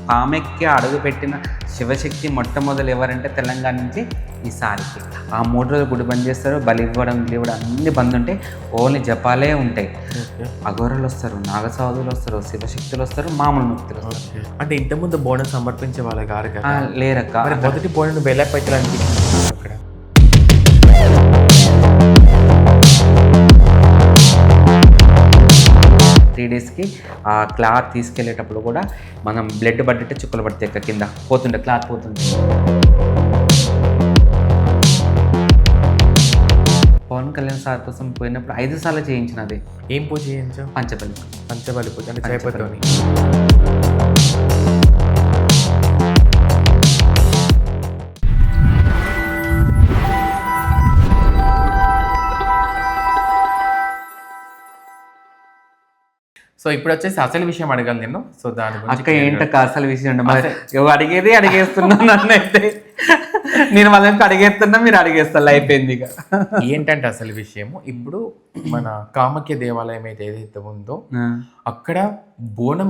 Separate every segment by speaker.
Speaker 1: పామెక్కి అడుగుపెట్టిన శివశక్తి మొట్టమొదలు ఎవరంటే తెలంగాణ నుంచి ఈ సారికి. ఆ 3 రోజులు గుడి బంద్ చేస్తారు, బలి ఇవ్వడం అన్ని బంద్ ఉంటాయి, ఓన్లీ జపాలే ఉంటాయి. అఘోరలు వస్తారు, నాగసాధువులు వస్తారు, శివశక్తులు వస్తారు, మామూలు ముక్తులు వస్తారు.
Speaker 2: అంటే ఇంతకుముందు బోనం సమర్పించే వాళ్ళ గారు కదా?
Speaker 1: లేరక్క.
Speaker 2: మొదటి బోనం ఎలా పెట్టాలని అక్కడ
Speaker 1: 3 డేస్కి ఆ క్లాత్ తీసుకెళ్ళేటప్పుడు కూడా మనం బ్లడ్ పడ్డట్టే చుక్కలు పడితే కింద పోతుండే, క్లాత్ పోతుండే. పవన్ కళ్యాణ్ సార్ కోసం పోయినప్పుడు 5 సార్లు చేయించినది.
Speaker 2: ఏం పూజ చేయించాం? పంచబలి పూజ అంటే చేపతోని. సో ఇప్పుడు వచ్చేసి అసలు విషయం అడగాలి నేను. సో దాని
Speaker 1: అక్క ఏంటక్క అసలు విషయం? అడిగేది అడిగేస్తున్నాను నన్నైతే. నేను వాళ్ళకి అడిగేస్తున్నా, మీరు అడిగేస్తారు, అయిపోయింది. ఇక
Speaker 2: ఏంటంటే అసలు విషయము, ఇప్పుడు మన కామాఖ్య దేవాలయం ఏదైతే ఉందో అక్కడ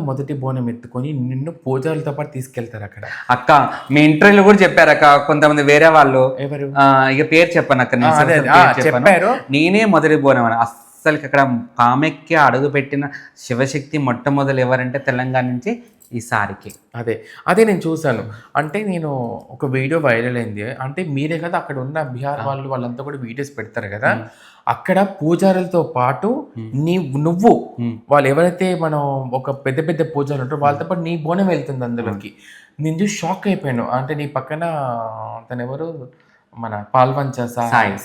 Speaker 2: మొదటి బోనం ఎత్తుకొని నిన్ను పూజలతో పాటు తీసుకెళ్తారు అక్కడ.
Speaker 1: అక్క మీ ఇంటర్వ్యూలో కూడా చెప్పారక్క కొంతమంది వేరే వాళ్ళు.
Speaker 2: ఎవరు?
Speaker 1: ఇక పేరు చెప్పాను అక్క.
Speaker 2: చెప్పారు
Speaker 1: నేనే మొదటి బోనం అని. అసలు అక్కడ పామెక్కి అడుగుపెట్టిన శివశక్తి మొట్టమొదలు ఎవరంటే తెలంగాణ నుంచి ఈ సారికి.
Speaker 2: అదే నేను చూసాను. అంటే నేను ఒక వీడియో వైరల్ అయింది. అంటే మీరే కదా అక్కడ ఉన్న బీహార్ వాళ్ళంతా కూడా వీడియోస్ పెడతారు కదా, అక్కడ పూజారులతో పాటు నువ్వు వాళ్ళు ఎవరైతే మనం ఒక పెద్ద పెద్ద పూజారులు ఉంటారో వాళ్ళతో పాటు నీ బోనం వెళ్తుంది అందులోకి. నేను చూసి షాక్ అయిపోయాను. అంటే నీ పక్కన తను ఎవరు, మన పాల్వంచ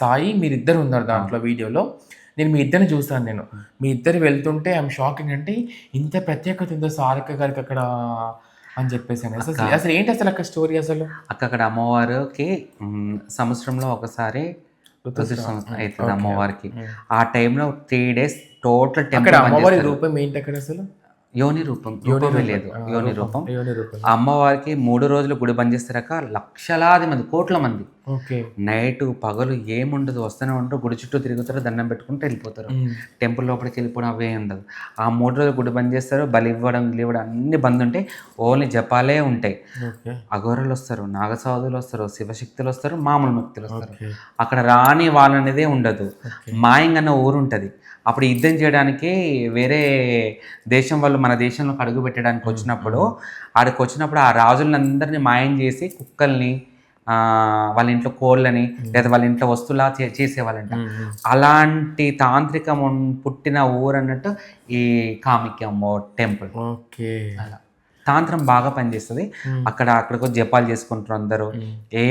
Speaker 2: సాయి, మీరిద్దరు ఉన్నారు దాంట్లో వీడియోలో. నేను మీ ఇద్దరిని చూసాను. నేను మీ ఇద్దరు వెళ్తుంటే ఐఎమ్ షాకింగ్. అంటే ఇంత ప్రత్యేకత ఉందో సారిక గారికి అక్కడ అని చెప్పేసి. అసలు ఏంటి అసలు అక్కడ స్టోరీ? అసలు
Speaker 1: అక్కడ అమ్మవారికి సంవత్సరంలో ఒకసారి అవుతుంది అమ్మవారికి. ఆ టైంలో 3 డేస్ టోటల్ టెంపుల్.
Speaker 2: అమ్మవారి రూపం ఏంటి అక్కడ అసలు?
Speaker 1: యోని రూపం. రూపమే లేదు, యోని రూపం. అమ్మవారికి 3 రోజులు గుడి బంద్ చేస్తారక. లక్షలాది మంది, కోట్ల మంది నైట్ పగలు ఏముండదు, వస్తూనే ఉంటారు, గుడి చుట్టూ తిరుగుతారు, దండం పెట్టుకుంటూ వెళ్ళిపోతారు. టెంపుల్ లోపలికి వెళ్ళిపోవడం అవే ఉండదు. ఆ 3 రోజులు గుడి బంద్ చేస్తారు, బలి ఇవ్వడం అన్ని బంద్ ఉంటాయి, ఓన్లీ జపాలే ఉంటాయి. అఘోరలు వస్తారు, నాగసాధువులు వస్తారు, శివశక్తులు వస్తారు, మామూలు ముక్తులు వస్తారు. అక్కడ రాని వాళ్ళనేదే ఉండదు. మాయంగ్ అన్న ఊరు ఉంటుంది. అప్పుడు యుద్ధం చేయడానికి వేరే దేశం వాళ్ళు మన దేశంలోకి అడుగు పెట్టడానికి వచ్చినప్పుడు, ఆడికి వచ్చినప్పుడు ఆ రాజులందరినీ మాయం చేసి కుక్కల్ని, వాళ్ళ ఇంట్లో కోళ్ళని, లేదా వాళ్ళ ఇంట్లో వస్తువులా చేసేవాళ్ళంట. అలాంటి తాంత్రికం పుట్టిన ఊరు అన్నట్టు ఈ కామాఖ్య అమ్మవారి టెంపుల్. అలా తాంత్రం బాగా పనిచేస్తుంది అక్కడికి జపాలు చేసుకుంటారు అందరూ. ఏ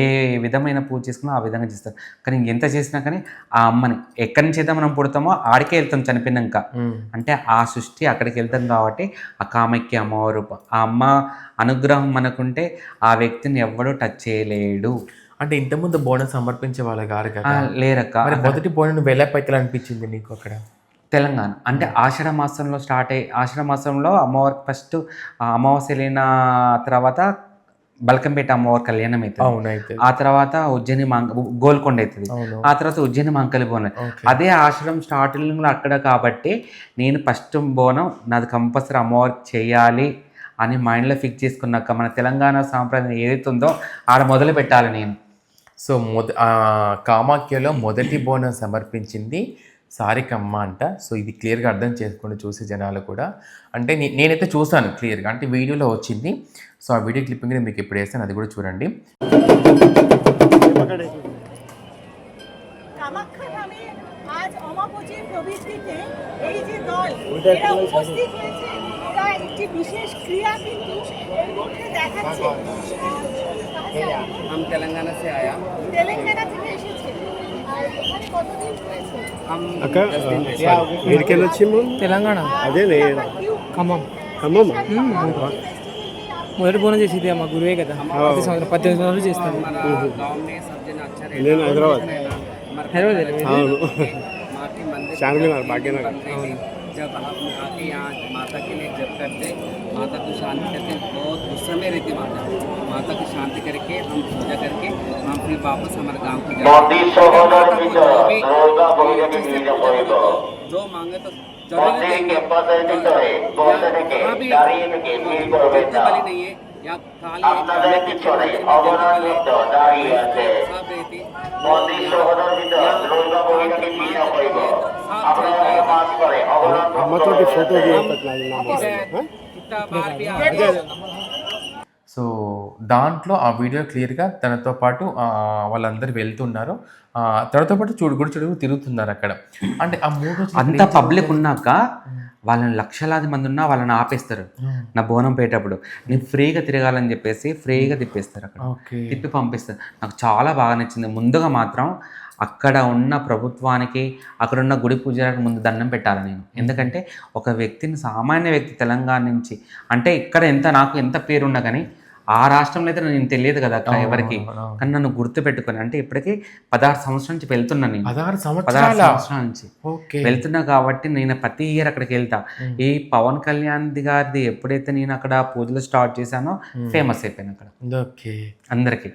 Speaker 1: విధమైన పూజ చేసుకున్నా ఆ విధంగా చేస్తారు. కానీ ఎంత చేసినా కానీ ఆ అమ్మని ఎక్కడి నుంచి అయితే మనం పుడతామో ఆడికే వెళ్తాం చనిపోయినాక. అంటే ఆ సృష్టి అక్కడికి వెళ్తాం కాబట్టి ఆ కామాఖ్య అమ్మవారు, ఆ అమ్మ అనుగ్రహం మనకుంటే ఆ వ్యక్తిని ఎవ్వడూ టచ్ చేయలేడు.
Speaker 2: అంటే ఇంతకుముందు బోనం సమర్పించే వాళ్ళ గారు కదా?
Speaker 1: లేరక్క.
Speaker 2: మొదటి బోనం నువ్వు ఎలా పెట్టాలనిపించింది నీకు అక్కడ?
Speaker 1: తెలంగాణ అంటే ఆషాఢ మాసంలో స్టార్ట్ అయ్యి, ఆషాఢ మాసంలో అమ్మవారికి ఫస్ట్ అమావాస్య వెళ్ళిన తర్వాత బల్కంపేట అమ్మవారి కళ్యాణం అవుతుంది. ఆ తర్వాత ఉజ్జయిని గోల్కొండ అవుతుంది. ఆ తర్వాత ఉజ్జయిని మంకలి బోనం. అదే ఆశ్రమం స్టార్టింగ్లో అక్కడ కాబట్టి నేను ఫస్ట్ బోనం నాది కంపల్సరీ అమ్మవారికి చేయాలి అని మైండ్లో ఫిక్స్ చేసుకున్నాక మన తెలంగాణ సాంప్రదాయం ఏదైతే ఉందో ఆడ మొదలు పెట్టాలి నేను.
Speaker 2: సో కామాఖ్యలో మొదటి బోనం సమర్పించింది సారికమ్మ అంట. సో ఇది క్లియర్గా అర్థం చేసుకోండి చూసే జనాలు కూడా. అంటే నేనైతే చూసాను క్లియర్గా, అంటే వీడియోలో వచ్చింది. సో ఆ వీడియో క్లిప్పింగ్ మీకు ఇప్పుడు వేస్తాను, అది కూడా చూడండి.
Speaker 3: తెలంగాణ అదే ఖమ్మం. మొదటి బోనం చేసేది మా గురువే కదా, 18 సంవత్సరాలు చేస్తాను.
Speaker 4: నేను హైదరాబాద్
Speaker 3: చార్మినార్
Speaker 4: భాగ్యనగర్.
Speaker 5: जब हम आके यहाँ माता के लिए जप करते, माता को शांति करके, बहुत गुस्सा में रहती माता की शांति करके हम पूजा करके हम फिर वापस हमारे गाँव को जाते। जो मांगे तो जरूर देंगे। बलि नहीं है, या खाली एक कमेटी के मंदिर में जाने वाले साफ रहती वो
Speaker 4: అమ్మతోటి ఫోటో
Speaker 5: कितना बार भी आ
Speaker 2: సో దాంట్లో ఆ వీడియో క్లియర్గా తనతో పాటు వాళ్ళందరూ వెళ్తున్నారు, తనతో పాటు గుడి చుట్టూ తిరుగుతున్నారు అక్కడ. అంటే ఆ 3 రోజులు
Speaker 1: అంతా పబ్లిక్ ఉన్నాక వాళ్ళని లక్షలాది మంది ఉన్నా వాళ్ళని ఆపేస్తారు. నా బోనం పోయేటప్పుడు నేను ఫ్రీగా తిరగాలని చెప్పేసి ఫ్రీగా తిప్పేస్తారు, అక్కడ తిప్పి పంపిస్తారు. నాకు చాలా బాగా నచ్చింది. ముందుగా మాత్రం అక్కడ ఉన్న ప్రభుత్వానికి, అక్కడ ఉన్న గుడి పూజలకు ముందు దండం పెట్టాలి నేను. ఎందుకంటే ఒక వ్యక్తిని, సామాన్య వ్యక్తి తెలంగాణ నుంచి, అంటే ఇక్కడ నాకు ఎంత పేరున్నా కానీ ఆ రాష్ట్రంలో అయితే నేను తెలియదు కదా అక్కడ ఎవరికి, కానీ నన్ను గుర్తు పెట్టుకొని, అంటే ఇప్పటికీ 16 సంవత్సరాల నుంచి వెళ్తున్నాను నేను. 16 సంవత్సరాల నుంచి వెళ్తున్నా కాబట్టి నేను ప్రతి ఇయర్ అక్కడికి వెళ్తా. ఈ పవన్ కళ్యాణ్ గారిది ఎప్పుడైతే నేను అక్కడ పూజలు స్టార్ట్ చేశానో ఫేమస్ అయిపోయాను అక్కడ అందరికి.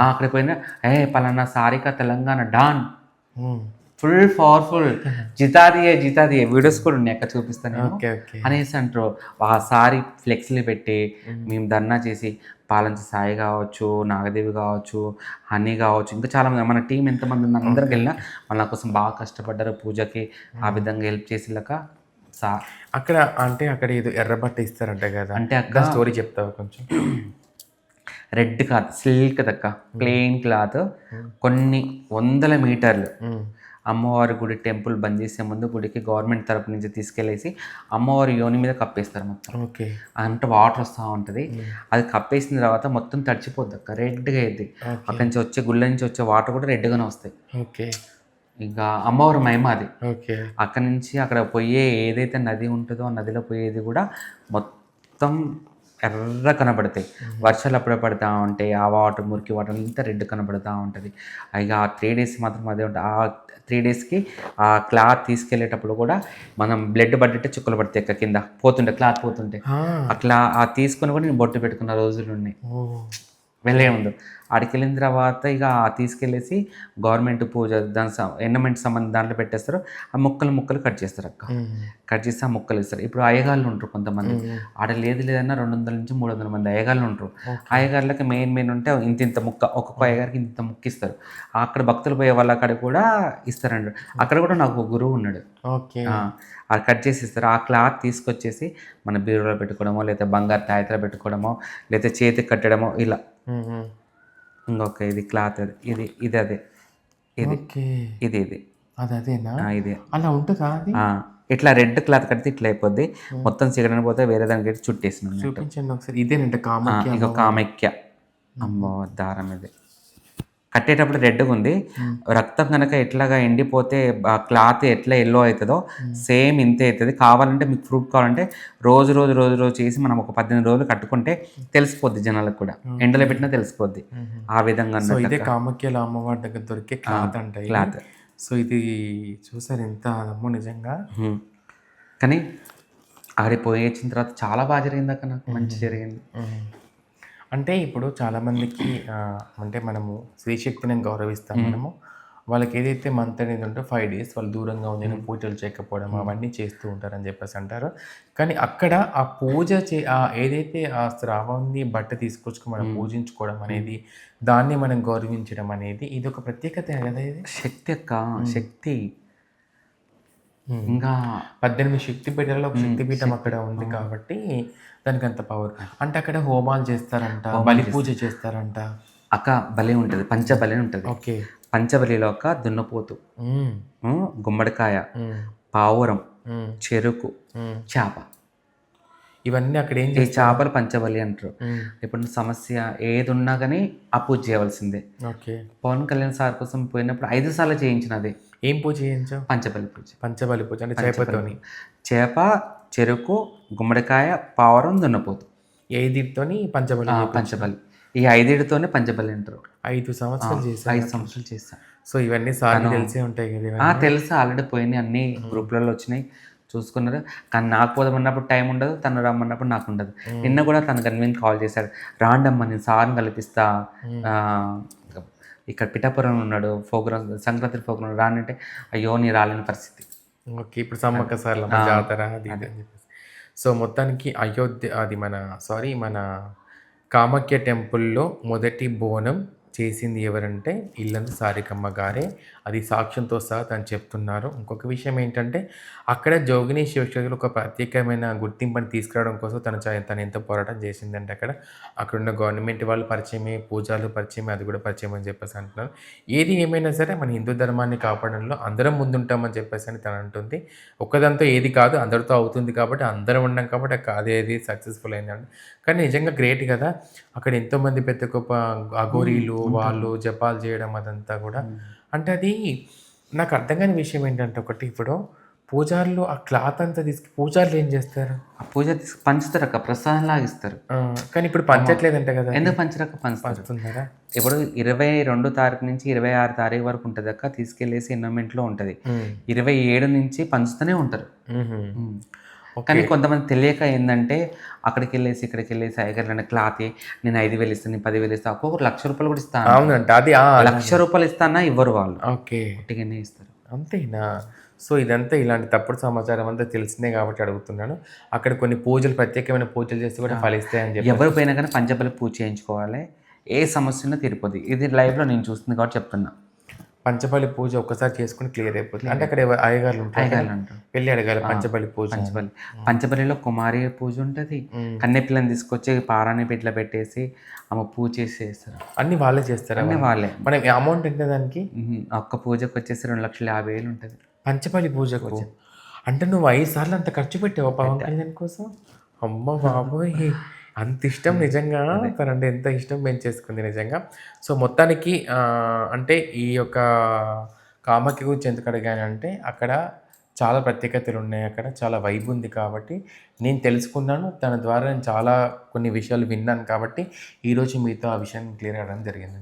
Speaker 1: అక్కడికి పోయినా పలానా సారిక తెలంగాణ డాన్, ఫుల్ పవర్ఫుల్, జితాదియే వీడియోస్ కూడా ఉన్నాయి అక్కడ చూపిస్తాను అనేసి అంటారు. ఆ సారీ ఫ్లెక్స్లు పెట్టి మేము ధర్నా చేసి, పాలంచి సాయి కావచ్చు, నాగదేవి కావచ్చు, హనీ కావచ్చు, ఇంకా చాలామంది మన టీం ఎంతమంది ఉన్నారు అందరికి వెళ్ళినా వాళ్ళ కోసం బాగా కష్టపడ్డారు పూజకి. ఆ విధంగా హెల్ప్ చేసిలాక
Speaker 2: అక్కడ అంటే అక్కడ ఏదో ఎర్రబట్ట ఇస్తారంట కదా, అంటే అక్కడ స్టోరీ చెప్తావు కొంచెం.
Speaker 1: రెడ్ క్లాత్, సిల్క్ దక్క ప్లెయిన్ క్లాత్, కొన్ని 100 మీటర్లు అమ్మవారి గుడి టెంపుల్ బంద్ చేసే ముందు గుడికి గవర్నమెంట్ తరపు నుంచి తీసుకెళ్ళేసి అమ్మవారి యోని మీద కప్పేస్తారు మొత్తం. అంటే వాటర్ వస్తూ ఉంటుంది, అది కప్పేసిన తర్వాత మొత్తం తడిచిపోద్ది అక్క, రెడ్గా అయింది. అక్కడి నుంచి వచ్చే గుళ్ళ నుంచి వచ్చే వాటర్ కూడా రెడ్గానే వస్తాయి. ఇంకా అమ్మవారి మహిమ అది. అక్కడి నుంచి అక్కడ పోయే ఏదైతే నది ఉంటుందో ఆ నదిలో పోయేది కూడా మొత్తం ఎర్ర కనబడతాయి. వర్షాలు అప్పుడే పడుతూ ఉంటాయి, ఆ వాటర్ మురికి వాటర్ అంతా రెడ్ కనబడుతూ ఉంటుంది. ఇక ఆ 3 days మాత్రం అదే ఉంటుంది. ఆ 3 daysకి ఆ క్లాత్ తీసుకెళ్ళేటప్పుడు కూడా మనం బ్లడ్ పడ్డట్టే చుక్కలు పడతాయి అక్క, కింద పోతుంటే క్లాత్ పోతుంటే అట్లా ఆ తీసుకొని కూడా నేను బొట్టు పెట్టుకున్న రోజులు ఉన్నాయి. వెళ్ళే ముందు ఆడికి వెళ్ళిన తర్వాత ఇక తీసుకెళ్ళేసి గవర్నమెంట్ పూజ దాని ఎండమెంట్ సంబంధం దాంట్లో పెట్టేస్తారు. ఆ ముక్కలు కట్ చేస్తారు అక్క, కట్ చేసి ఆ ముక్కలు ఇస్తారు. ఇప్పుడు అయ్యగాళ్ళు ఉంటారు కొంతమంది, ఆడ లేదన్నా 200 నుంచి 300 మంది అయ్యగాళ్ళు ఉంటారు. అయ్యగాళ్ళకి మెయిన్ ఉంటే ఇంత ముక్క, ఒక్కొక్క అయ్యగారికి ఇంత ముక్క ఇస్తారు. అక్కడ భక్తులు పోయే వాళ్ళ అక్కడ కూడా ఇస్తారండి. అక్కడ కూడా నాకు ఒక గురువు ఉన్నాడు, అది కట్ చేసి ఇస్తారు. ఆ క్లాత్ తీసుకొచ్చేసి మన బీరులో పెట్టుకోవడమో, లేదా బంగారు తాయతలో పెట్టుకోవడమో, లేదా చేతికి కట్టడమో ఇలా. ఇంకొక ఇది క్లాత్, ఇది అదే ఇది
Speaker 2: అదేనా,
Speaker 1: ఇది
Speaker 2: అలా ఉంటుందా?
Speaker 1: ఇట్లా రెడ్ క్లాత్ కడితే ఇట్లా అయిపోద్ది, మొత్తం సిగడని పోతే వేరే దానికి చుట్టేసిన.
Speaker 2: చూపించండి ఒకసారి. ఇదేనంట
Speaker 1: ఇక కామాఖ్య అమ్మో దారం. ఇది కట్టేటప్పుడు రెడ్గా ఉంది, రక్తం కనుక ఎట్లాగా ఎండిపోతే ఆ క్లాత్ ఎట్లా ఎల్లో అవుతుందో సేమ్ ఇంతే అవుతుంది. కావాలంటే మీకు ప్రూఫ్ కావాలంటే రోజు చేసి మనం ఒక 18 రోజులు కట్టుకుంటే తెలిసిపోద్ది జనాలకు కూడా, ఎండలో పెట్టినా తెలిసిపోద్ది. ఆ విధంగా
Speaker 2: ఇదే కామాఖ్యలో అమ్మవారి దగ్గర దొరికే క్లాత్ అంటే క్లాత్. సో ఇది చూసారు ఎంత అమ్మో నిజంగా.
Speaker 1: కానీ ఆడిపోయి వచ్చిన తర్వాత చాలా బాగా జరిగింది అక్క, నాకు మంచి జరిగింది.
Speaker 2: అంటే ఇప్పుడు చాలామందికి అంటే మనము స్త్రీశక్తిని గౌరవిస్తాం మనము, వాళ్ళకి ఏదైతే మంత్ అనేది ఉంటే 5 days వాళ్ళు దూరంగా ఉంది, పూజలు చేయకపోవడం అవన్నీ చేస్తూ ఉంటారని చెప్పేసి అంటారు. కానీ అక్కడ ఆ పూజ ఏదైతే ఆ శ్రావాన్ని బట్ట తీసుకొచ్చుకొని మనం పూజించుకోవడం అనేది, దాన్ని మనం గౌరవించడం అనేది ఇది ఒక ప్రత్యేకత కదా. ఇది
Speaker 1: శక్తి అక్క, శక్తి. ఇంకా
Speaker 2: 18 శక్తిపీఠాలలో ఒక శక్తిపీఠం అక్కడ ఉంది కాబట్టి దానికి అంత పవర్. అంటే అక్కడ హోమాలు చేస్తారంట, బలి పూజ చేస్తారంట
Speaker 1: అక్క. బలి ఉంటుంది, పంచబలి ఉంటుంది.
Speaker 2: ఓకే.
Speaker 1: పంచబలిలో ఒక దున్నపోతు, గుమ్మడికాయ, పావురం, చెరుకు, చేప,
Speaker 2: ఇవన్నీ అక్కడ ఏం
Speaker 1: చేపలు పంచబలి అంటారు. ఇప్పుడు సమస్య ఏది ఉన్నా కానీ ఆ పూజ చేయవలసిందే.
Speaker 2: ఓకే.
Speaker 1: పవన్ కళ్యాణ్ సార్ కోసం పోయినప్పుడు 5 సార్లు చేయించినది.
Speaker 2: ఏం పూజ చేయించావు?
Speaker 1: పంచబలి పూజ.
Speaker 2: పంచబలి పూజ అంటే చేపతోని,
Speaker 1: చేప, చెరుకు, గుమ్మడికాయ, పావురం, దున్నపోతు,
Speaker 2: 5తోని పంచబలి.
Speaker 1: పంచబలి ఈ 5తోనే పంచబలి అంటారు.
Speaker 2: 5 సంవత్సరాలు చేశాను.
Speaker 1: 5 సంవత్సరాలు చేశాను.
Speaker 2: సో ఇవన్నీ సార్లు తెలిసే ఉంటాయి కదా.
Speaker 1: తెలుసు, ఆల్రెడీ పోయినాయి, అన్ని గ్రూప్లలో వచ్చినాయి, చూసుకున్నారు. కానీ నాకు పోదామన్నప్పుడు టైం ఉండదు, తను రమ్మన్నప్పుడు నాకు ఉండదు. నిన్న కూడా తను కన్వీన్ కాల్ చేశాడు, రాండమ్మ నేను సార్ని కల్పిస్తా, ఇక్కడ పిఠాపురం ఉన్నాడు, ప్రోగ్రామ్ సంక్రాంతి ప్రోగ్రామ్ రానంటే అయ్యో నీ రాలేని పరిస్థితి.
Speaker 2: ఓకే. ఇప్పుడు సమ్మక్క సార్ల జాతర అది అని చెప్పేసి. సో మొత్తానికి అయోధ్య అది మన కామాఖ్య టెంపుల్లో మొదటి బోనం చేసింది ఎవరంటే ఇల్లందు సారికమ్మ గారే. అది సాక్ష్యంతో సహా తను చెప్తున్నారు. ఇంకొక విషయం ఏంటంటే అక్కడ జోగిని శివశక్తులు ఒక ప్రత్యేకమైన గుర్తింపుని తీసుకురావడం కోసం తను ఎంతో పోరాటం చేసిందంటే అక్కడున్న గవర్నమెంట్ వాళ్ళు పరిచయమే, పూజారులు పరిచయమే, అది కూడా పరిచయం అని చెప్పేసి అంటున్నారు. ఏది ఏమైనా సరే మన హిందూ ధర్మాన్ని కాపాడంలో అందరం ముందుంటామని చెప్పేసి అని తను అంటుంది. ఒక్కదంతో ఏది కాదు, అందరితో అవుతుంది కాబట్టి అందరం ఉన్నాం కాబట్టి అదేది సక్సెస్ఫుల్ అయిందండి. కానీ నిజంగా గ్రేట్ కదా, అక్కడ ఎంతోమంది పెద్ద గొప్ప అఘోరీలు వాళ్ళు జపాలు చేయడం అదంతా కూడా. అంటే అది నాకు అర్థం కాని విషయం ఏంటంటే ఒకటి, ఇప్పుడు పూజారులు ఆ క్లాత్ అంతా పూజారులు ఏం చేస్తారు?
Speaker 1: ఆ పూజ పంచుతారు అక్క, ప్రసాదం లాగా ఇస్తారు.
Speaker 2: కానీ ఇప్పుడు పంచట్లేదంటే కదా.
Speaker 1: ఎందుకు పంచరక్క? పంచుతున్నారా? ఇప్పుడు 22 తారీఖు నుంచి 26 తారీఖు వరకు ఉంటుంది అక్క, తీసుకెళ్లేసి ఎన్విరాన్మెంట్లో ఉంటుంది. 27 నుంచి పంచుతూనే ఉంటారు. కానీ కొంతమంది తెలియక ఏంటంటే అక్కడికి వెళ్ళేసి ఇక్కడికి వెళ్ళేసి అయ్యగారు క్లాత్ నేను 5,000 ఇస్తాను, 10,000 ఇస్తాను, ఒక్కొక్కరు ₹1,00,000 కూడా ఇస్తాను.
Speaker 2: అవునంట, అది
Speaker 1: ₹1,00,000 ఇస్తానా ఇవ్వరు వాళ్ళు.
Speaker 2: ఓకే,
Speaker 1: ఒట్టిగానే ఇస్తారు.
Speaker 2: అంతేనా? సో ఇదంతా ఇలాంటి తప్పుడు సమాచారం అంతా తెలిసిందే కాబట్టి అడుగుతున్నాను. అక్కడ కొన్ని పూజలు, ప్రత్యేకమైన పూజలు చేస్తే కూడా ఫలిస్తాయని చెప్పి.
Speaker 1: ఎవరు పోయినా కానీ పంచబలి పూజ చేయించుకోవాలి, ఏ సమస్య ఉన్నా తీరిపోద్ది. ఇది లైవ్లో నేను చూస్తుంది కాబట్టి చెప్తున్నా.
Speaker 2: పంచబలి పూజ ఒక్కసారి చేసుకుని క్లియర్ అయిపోతుంది. అంటే అక్కడ అయ్యగారులు ఉంటారు, వెళ్ళి అడగాలి పంచబలి పూజ.
Speaker 1: పంచబలిలో కుమారి పూజ ఉంటుంది. కన్నెపిల్లని తీసుకొచ్చి పారాని పెట్ల పెట్టేసి ఆమె పూజ చేసేస్తారు.
Speaker 2: అన్ని వాళ్ళే చేస్తారు.
Speaker 1: అన్ని వాళ్ళే.
Speaker 2: మనం అమౌంట్ ఎంత దానికి?
Speaker 1: ఒక్క పూజకు వచ్చేసి 2,50,000 ఉంటుంది
Speaker 2: పంచబలి పూజకు. అంటే నువ్వు 5 సార్లు అంత ఖర్చు పెట్టావు పవన్ కళ్యాణ్ కోసం? అమ్మ బాబోయ్, అంత ఇష్టం నిజంగా తనంటే ఎంత ఇష్టం పెంచేసుకుంది నిజంగా. సో మొత్తానికి అంటే ఈ యొక్క కామాఖ్య గురించి ఎందుకు అడిగానంటే అక్కడ చాలా ప్రత్యేకతలు ఉన్నాయి, అక్కడ చాలా వైబ్ ఉంది కాబట్టి నేను తెలుసుకున్నాను. తన ద్వారా నేను చాలా కొన్ని విషయాలు విన్నాను కాబట్టి ఈరోజు మీతో ఆ విషయాన్ని క్లియర్ అవ్వడం జరిగింది.